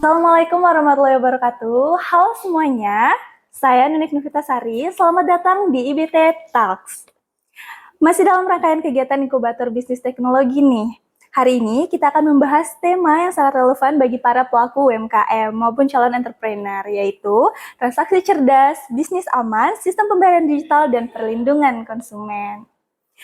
Assalamualaikum warahmatullahi wabarakatuh. Halo semuanya, saya Nunik Novitasari. Selamat datang di IBT Talks. Masih dalam rangkaian kegiatan inkubator bisnis teknologi nih. Hari ini kita akan membahas tema yang sangat relevan bagi para pelaku UMKM maupun calon entrepreneur, yaitu transaksi cerdas, bisnis aman, sistem pembayaran digital, dan perlindungan konsumen.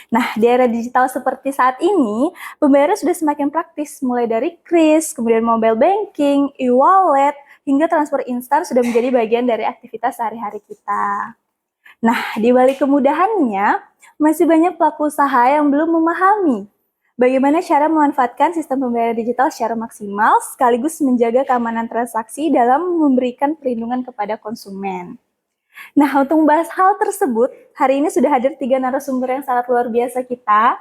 Nah, di era digital seperti saat ini, pembayaran sudah semakin praktis, mulai dari kris, kemudian mobile banking, e-wallet, hingga transfer instan sudah menjadi bagian dari aktivitas sehari-hari kita. Nah, di balik kemudahannya, masih banyak pelaku usaha yang belum memahami bagaimana cara memanfaatkan sistem pembayaran digital secara maksimal, sekaligus menjaga keamanan transaksi dalam memberikan perlindungan kepada konsumen. Nah, untuk membahas hal tersebut, hari ini sudah hadir 3 narasumber yang sangat luar biasa kita.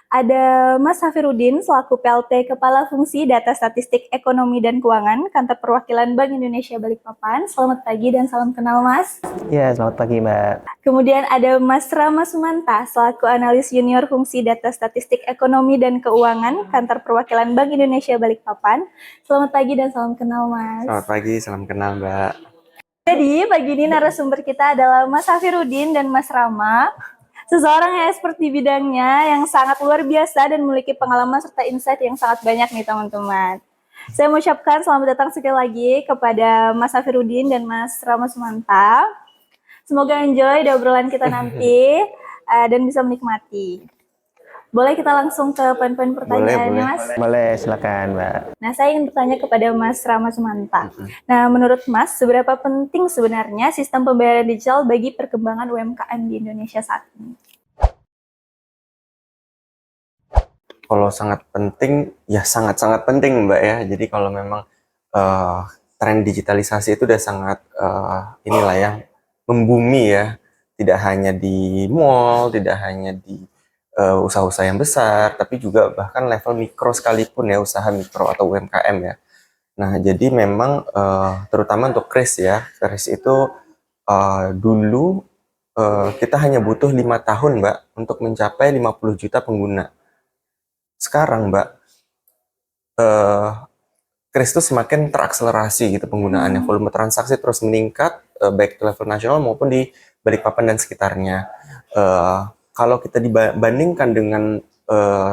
Ada Mas Safirudin selaku PLT Kepala Fungsi Data Statistik Ekonomi dan Keuangan Kantor Perwakilan Bank Indonesia Balikpapan. Selamat pagi dan salam kenal, Mas. Ya, selamat pagi, Mbak. Kemudian ada Mas Rama Sumanta selaku Analis Junior Fungsi Data Statistik Ekonomi dan Keuangan Kantor Perwakilan Bank Indonesia Balikpapan. Selamat pagi dan salam kenal, Mas. Selamat pagi, salam kenal, Mbak. Jadi pagi ini narasumber kita adalah Mas Safirudin dan Mas Rama, seseorang yang expert di bidangnya yang sangat luar biasa dan memiliki pengalaman serta insight yang sangat banyak nih teman-teman. Saya mau ucapkan selamat datang sekali lagi kepada Mas Safirudin dan Mas Rama Sumanta. Semoga enjoy di obrolan kita nanti dan bisa menikmati. Boleh kita langsung ke poin-poin pertanyaannya, Mas? Boleh, silakan, Mbak. Nah, saya ingin bertanya kepada Mas Rama Sumanta. Nah, menurut Mas, seberapa penting sebenarnya sistem pembayaran digital bagi perkembangan UMKM di Indonesia saat ini? Kalau sangat penting, ya sangat-sangat penting, Mbak ya. Jadi kalau memang tren digitalisasi itu udah sangat inilah ya, membumi ya. Tidak hanya di mall, tidak hanya di usaha-usaha yang besar, tapi juga bahkan level mikro sekalipun ya, usaha mikro atau UMKM ya. Nah, jadi memang terutama untuk kris ya, kris itu dulu kita hanya butuh 5 tahun, Mbak, untuk mencapai 50 juta pengguna. Sekarang, Mbak, kris itu semakin terakselerasi gitu penggunaannya, volume transaksi terus meningkat, baik di level nasional maupun di Balikpapan dan sekitarnya. Kalau kita dibandingkan dengan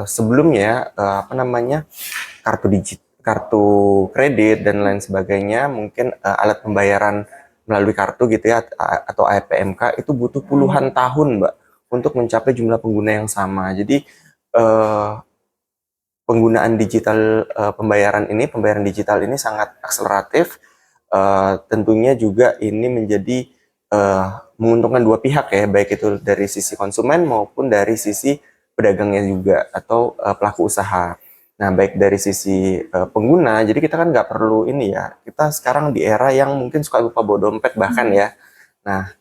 sebelumnya, kartu kredit dan lain sebagainya, mungkin alat pembayaran melalui kartu gitu ya, atau APMK itu butuh puluhan tahun, Mbak, untuk mencapai jumlah pengguna yang sama. Jadi penggunaan digital pembayaran digital ini sangat akseleratif. Tentunya juga ini menjadi menguntungkan dua pihak ya, baik itu dari sisi konsumen maupun dari sisi pedagangnya juga atau pelaku usaha. Nah, baik dari sisi pengguna, jadi kita kan nggak perlu ini ya, kita sekarang di era yang mungkin suka lupa bawa dompet bahkan ya. Nah,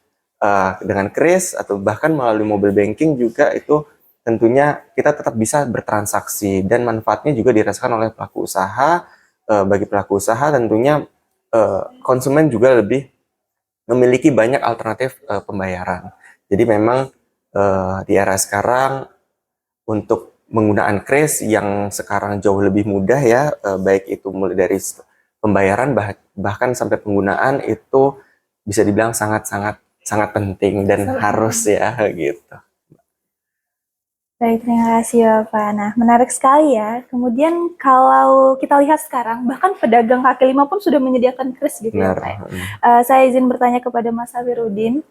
dengan kris atau bahkan melalui mobile banking juga itu tentunya kita tetap bisa bertransaksi dan manfaatnya juga dirasakan oleh pelaku usaha. Bagi pelaku usaha tentunya konsumen juga lebih memiliki banyak alternatif pembayaran. Jadi memang di era sekarang untuk penggunaan kris yang sekarang jauh lebih mudah ya, baik itu mulai dari pembayaran bahkan sampai penggunaan itu bisa dibilang sangat penting dan harus ya gitu. Baik, terima kasih Bapak. Nah, menarik sekali ya. Kemudian kalau kita lihat sekarang, bahkan pedagang kaki lima pun sudah menyediakan kris gitu ya, Pak. Saya izin bertanya kepada Mas Safirudin.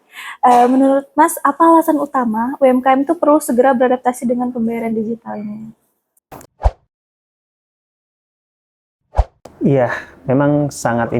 Menurut Mas, apa alasan utama UMKM itu perlu segera beradaptasi dengan pembayaran digital ini? Iya, memang sangat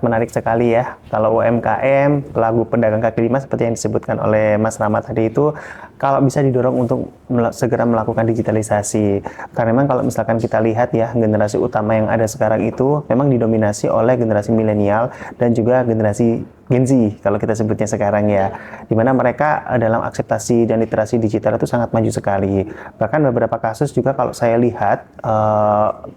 menarik sekali ya. Kalau UMKM, pelaku pedagang kaki lima seperti yang disebutkan oleh Mas Rama tadi itu, kalau bisa didorong untuk segera melakukan digitalisasi. Karena memang kalau misalkan kita lihat ya, generasi utama yang ada sekarang itu memang didominasi oleh generasi milenial dan juga generasi Gen Z kalau kita sebutnya sekarang ya, dimana mereka dalam akseptasi dan literasi digital itu sangat maju sekali. Bahkan beberapa kasus juga kalau saya lihat,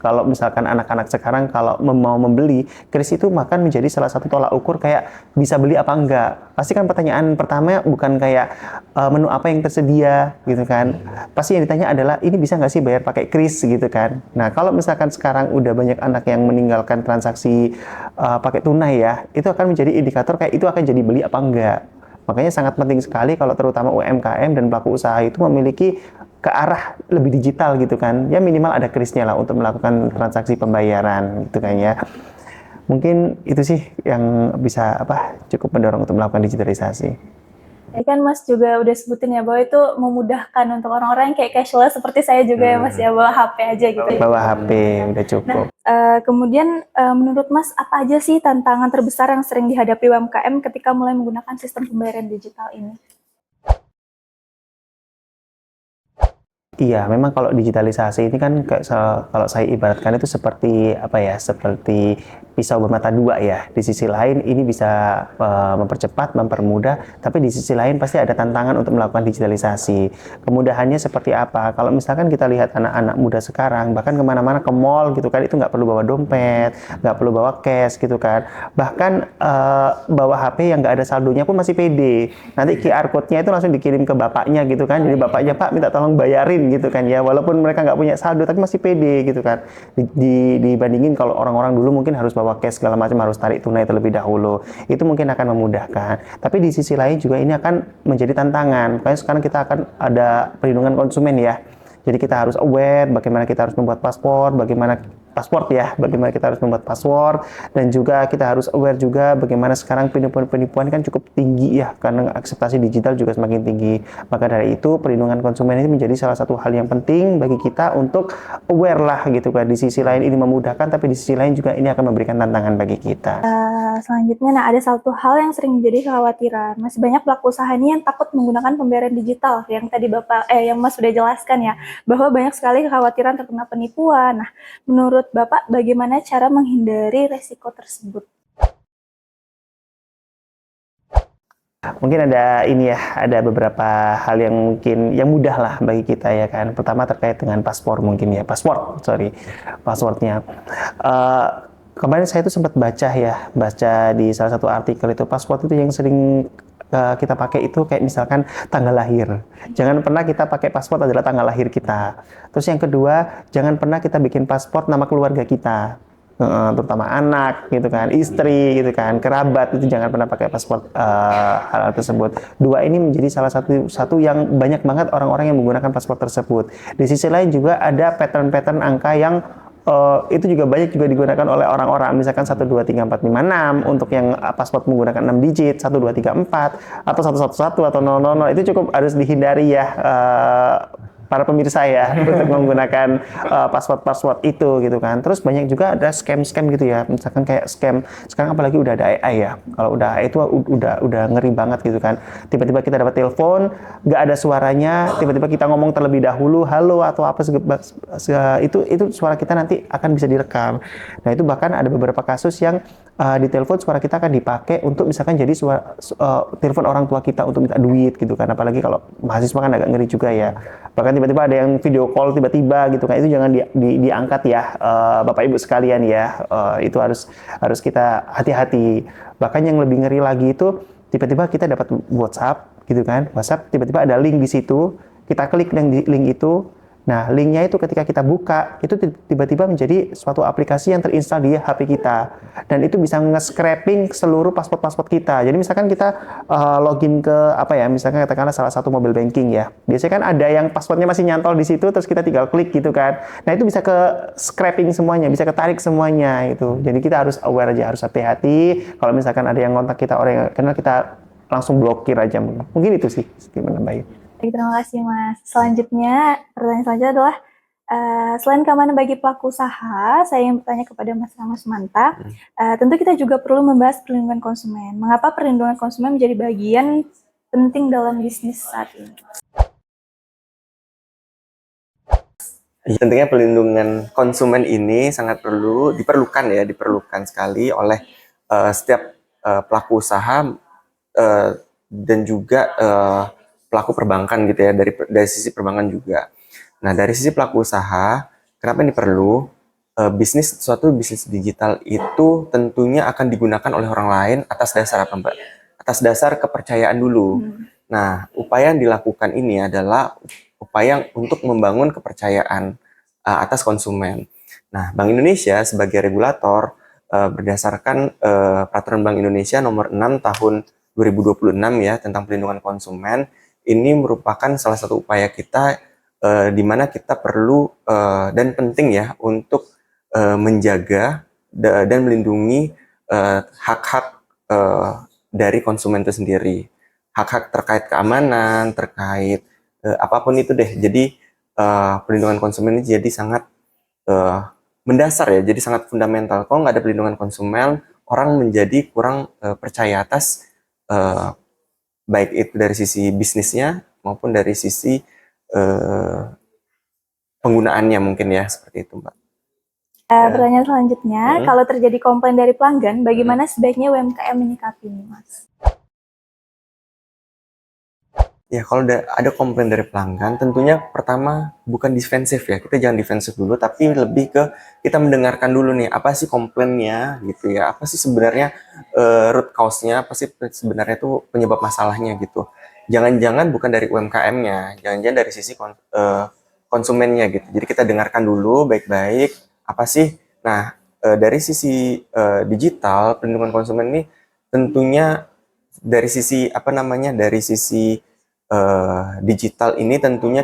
kalau misalkan anak-anak sekarang kalau mau membeli, kris itu makan menjadi salah satu tolak ukur kayak bisa beli apa enggak. Pasti kan pertanyaan pertama bukan kayak menu apa yang tersedia gitu kan. Pasti yang ditanya adalah ini bisa nggak sih bayar pakai kris gitu kan. Nah kalau misalkan sekarang udah banyak anak yang meninggalkan transaksi pakai tunai ya, itu akan menjadi indikator kayak itu akan jadi beli apa enggak. Makanya sangat penting sekali kalau terutama UMKM dan pelaku usaha itu memiliki ke arah lebih digital gitu kan. Ya minimal ada krisnya lah untuk melakukan transaksi pembayaran gitu kan ya. Mungkin itu sih yang bisa cukup mendorong untuk melakukan digitalisasi. Ya kan Mas juga udah sebutin ya bahwa itu memudahkan untuk orang-orang yang kayak cashless seperti saya juga ya Mas ya, bawa HP aja gitu. Bawa HP udah cukup. Kemudian menurut Mas apa aja sih tantangan terbesar yang sering dihadapi UMKM ketika mulai menggunakan sistem pembayaran digital ini? Iya, memang kalau digitalisasi ini kan kalau saya ibaratkan itu seperti seperti pisau bermata dua ya. Di sisi lain ini bisa mempercepat, mempermudah, tapi di sisi lain pasti ada tantangan untuk melakukan digitalisasi. Kemudahannya seperti apa? Kalau misalkan kita lihat anak-anak muda sekarang, bahkan kemana-mana ke mall gitu kan, itu nggak perlu bawa dompet, nggak perlu bawa cash gitu kan. Bahkan bawa HP yang nggak ada saldonya pun masih pede. Nanti QR code-nya itu langsung dikirim ke bapaknya gitu kan. Jadi bapaknya, Pak minta tolong bayarin gitu kan ya, walaupun mereka nggak punya saldo tapi masih pede gitu kan. Dibandingin kalau orang-orang dulu mungkin harus bawa cash segala macam, harus tarik tunai terlebih dahulu, itu mungkin akan memudahkan, tapi di sisi lain juga ini akan menjadi tantangan. Makanya sekarang kita akan ada perlindungan konsumen ya, jadi kita harus aware bagaimana kita harus membuat bagaimana kita harus membuat password, dan juga kita harus aware juga bagaimana sekarang penipuan kan cukup tinggi ya, karena akseptasi digital juga semakin tinggi. Maka dari itu perlindungan konsumen ini menjadi salah satu hal yang penting bagi kita untuk aware lah gitu kan. Di sisi lain ini memudahkan, tapi di sisi lain juga ini akan memberikan tantangan bagi kita. Selanjutnya, ada satu hal yang sering menjadi kekhawatiran. Masih banyak pelaku usaha ini yang takut menggunakan pembayaran digital, yang tadi yang Mas sudah jelaskan ya, bahwa banyak sekali kekhawatiran terkena penipuan. Nah, menurut Bapak, bagaimana cara menghindari resiko tersebut? Mungkin ada beberapa hal yang mungkin yang mudah lah bagi kita ya kan. Pertama terkait dengan passwordnya. Kemarin saya itu sempat baca di salah satu artikel itu, password itu yang sering kita pakai itu kayak misalkan tanggal lahir. Jangan pernah kita pakai password adalah tanggal lahir kita. Terus yang kedua, jangan pernah kita bikin password nama keluarga kita. Terutama anak gitu kan, istri gitu kan, kerabat, itu jangan pernah pakai password hal tersebut. Dua ini menjadi salah satu yang banyak banget orang-orang yang menggunakan password tersebut. Di sisi lain juga ada pattern angka yang itu juga banyak digunakan oleh orang-orang, misalkan 1, 2, 3, 4, 5, 6 untuk yang password menggunakan 6 digit, 1, 2, 3, 4 atau 111 atau 000, itu cukup harus dihindari ya para pemirsa ya untuk menggunakan password itu gitu kan. Terus banyak juga ada scam gitu ya, misalkan kayak scam sekarang, apalagi udah ada AI ya. Kalau udah AI itu udah ngeri banget gitu kan. Tiba-tiba kita dapat telepon nggak ada suaranya, tiba-tiba kita ngomong terlebih dahulu halo atau apa itu suara kita nanti akan bisa direkam. Nah itu bahkan ada beberapa kasus yang di telepon suara kita akan dipakai untuk misalkan jadi telepon orang tua kita untuk minta duit gitu kan. Apalagi kalau mahasiswa kan agak ngeri juga ya. Bahkan tiba-tiba ada yang video call tiba-tiba gitu kan, itu jangan diangkat ya Bapak Ibu sekalian ya. Itu harus kita hati-hati. Bahkan yang lebih ngeri lagi itu tiba-tiba kita dapat WhatsApp gitu kan. WhatsApp tiba-tiba ada link di situ, kita klik link itu. Nah, linknya itu ketika kita buka, itu tiba-tiba menjadi suatu aplikasi yang terinstal di HP kita. Dan itu bisa nge-scraping seluruh password kita. Jadi misalkan kita login ke misalkan katakanlah salah satu mobile banking ya. Biasanya kan ada yang passwordnya masih nyantol di situ, terus kita tinggal klik gitu kan. Nah, itu bisa ke scraping semuanya, bisa ketarik semuanya itu. Jadi kita harus aware aja, harus hati-hati. Kalau misalkan ada yang kontak kita, orang yang kenal, kita langsung blokir aja. Mungkin itu sih, menambahin. Terima kasih Mas. Pertanyaan selanjutnya adalah, selain keamanan bagi pelaku usaha, saya ingin bertanya kepada Mas Rama Sumanta, tentu kita juga perlu membahas perlindungan konsumen. Mengapa perlindungan konsumen menjadi bagian penting dalam bisnis saat ini? Tentunya pelindungan konsumen ini sangat diperlukan sekali oleh setiap pelaku usaha dan juga pelaku perbankan gitu ya, dari sisi perbankan juga. Nah, dari sisi pelaku usaha, kenapa ini perlu? suatu bisnis digital itu tentunya akan digunakan oleh orang lain atas dasar apa, Mbak? Atas dasar kepercayaan dulu. Nah, upaya yang dilakukan ini adalah upaya untuk membangun kepercayaan atas konsumen. Nah, Bank Indonesia sebagai regulator berdasarkan Peraturan Bank Indonesia nomor 6 tahun 2026 ya tentang pelindungan konsumen, ini merupakan salah satu upaya kita di mana kita perlu dan penting ya untuk menjaga dan melindungi hak-hak dari konsumen itu sendiri. Hak-hak terkait keamanan, terkait apapun itu deh. Jadi pelindungan konsumen ini jadi sangat mendasar ya, jadi sangat fundamental. Kalau nggak ada pelindungan konsumen, orang menjadi kurang percaya atas baik itu dari sisi bisnisnya maupun dari sisi penggunaannya mungkin ya, seperti itu Mbak. Pertanyaan selanjutnya, kalau terjadi komplain dari pelanggan, bagaimana sebaiknya UMKM menyikapinya, Mas? Ya, kalau ada komplain dari pelanggan, tentunya pertama bukan defensif ya. Kita jangan defensif dulu, tapi lebih ke kita mendengarkan dulu nih, apa sih komplainnya gitu ya. Apa sih sebenarnya root cause-nya, apa sih sebenarnya itu penyebab masalahnya gitu. Jangan-jangan bukan dari UMKM-nya, jangan-jangan dari sisi konsumennya gitu. Jadi kita dengarkan dulu baik-baik, apa sih. Nah, dari sisi digital, perlindungan konsumen ini tentunya dari sisi dari sisi digital ini tentunya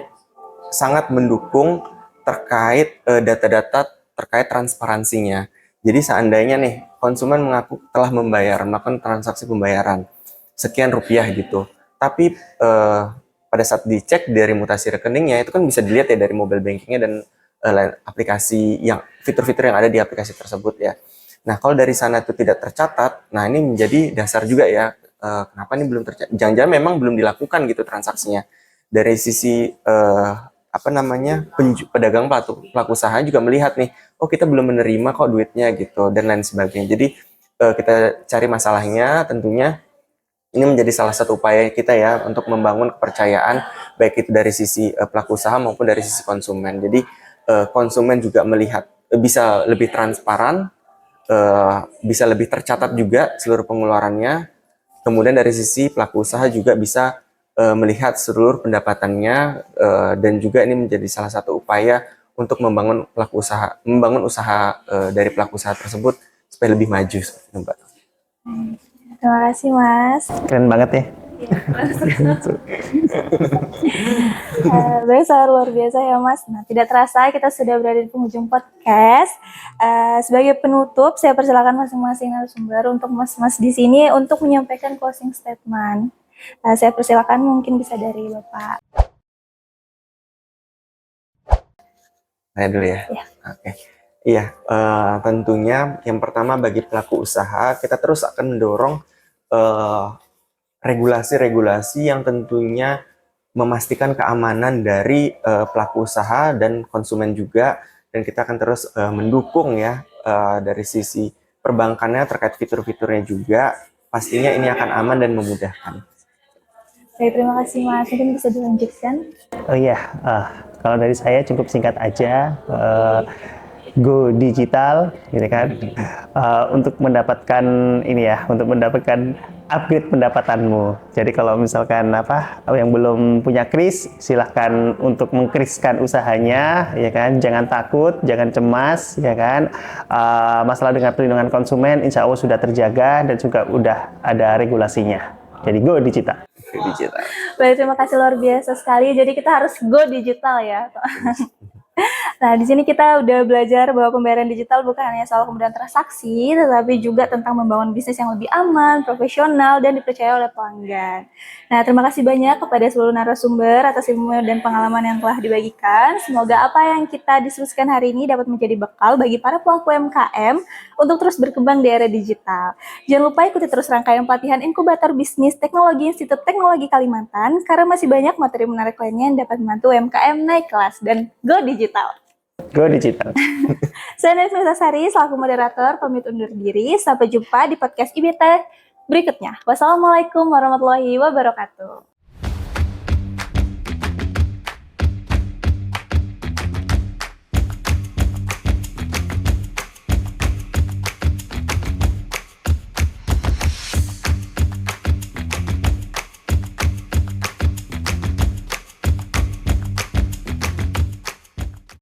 sangat mendukung terkait data-data terkait transparansinya. Jadi seandainya nih konsumen mengaku telah melakukan transaksi pembayaran sekian rupiah gitu, tapi pada saat dicek dari mutasi rekeningnya itu kan bisa dilihat ya dari mobile bankingnya dan aplikasi yang fitur-fitur yang ada di aplikasi tersebut ya. Nah, kalau dari sana itu tidak tercatat, nah ini menjadi dasar juga ya. Kenapa ini belum tercatat? Jangan-jangan memang belum dilakukan gitu transaksinya. Dari sisi pedagang pelaku usaha juga melihat nih, oh kita belum menerima kok duitnya gitu dan lain sebagainya. Jadi kita cari masalahnya, tentunya ini menjadi salah satu upaya kita ya untuk membangun kepercayaan baik itu dari sisi pelaku usaha maupun dari sisi konsumen. Jadi konsumen juga melihat bisa lebih transparan, bisa lebih tercatat juga seluruh pengeluarannya. Kemudian dari sisi pelaku usaha juga bisa melihat seluruh pendapatannya dan juga ini menjadi salah satu upaya untuk membangun usaha dari pelaku usaha tersebut supaya lebih maju seperti itu, Mbak. Terima kasih, Mas. Keren banget ya. Baik, sangat luar biasa ya, Mas. Nah, tidak terasa kita sudah berada di penghujung podcast. Sebagai penutup, saya persilakan masing-masing narasumber untuk mas-mas di sini untuk menyampaikan closing statement. Saya persilakan, mungkin bisa dari Bapak. Saya dulu ya. Ya. Oke. Iya, tentunya yang pertama bagi pelaku usaha kita terus akan mendorong regulasi-regulasi yang tentunya memastikan keamanan dari pelaku usaha dan konsumen juga, dan kita akan terus mendukung ya dari sisi perbankannya terkait fitur-fiturnya juga, pastinya ini akan aman dan memudahkan. Baik, terima kasih, Mas. Mungkin bisa dilanjutkan. Oh iya, kalau dari saya cukup singkat aja. Go digital, gitu kan, untuk mendapatkan upgrade pendapatanmu. Jadi kalau misalkan yang belum punya kris, silahkan untuk mengkriskan usahanya, ya kan. Jangan takut, jangan cemas, ya kan. Masalah dengan perlindungan konsumen, insya Allah sudah terjaga dan juga udah ada regulasinya. Jadi go digital. Digital. Baik, terima kasih luar biasa sekali. Jadi kita harus go digital ya. Nah, di sini kita udah belajar bahwa pembayaran digital bukan hanya soal kemudahan transaksi, tetapi juga tentang membangun bisnis yang lebih aman, profesional, dan dipercaya oleh pelanggan. Nah, terima kasih banyak kepada seluruh narasumber atas ilmu dan pengalaman yang telah dibagikan. Semoga apa yang kita diskusikan hari ini dapat menjadi bekal bagi para pelaku UMKM untuk terus berkembang di era digital. Jangan lupa ikuti terus rangkaian pelatihan Inkubator Bisnis Teknologi Institut Teknologi Kalimantan, karena masih banyak materi menarik lainnya yang dapat membantu UMKM naik kelas dan go digital. Go digital. Saya Nefisa Sari, selaku moderator, pamit undur diri. Sampai jumpa di podcast IBT berikutnya. Wassalamualaikum warahmatullahi wabarakatuh.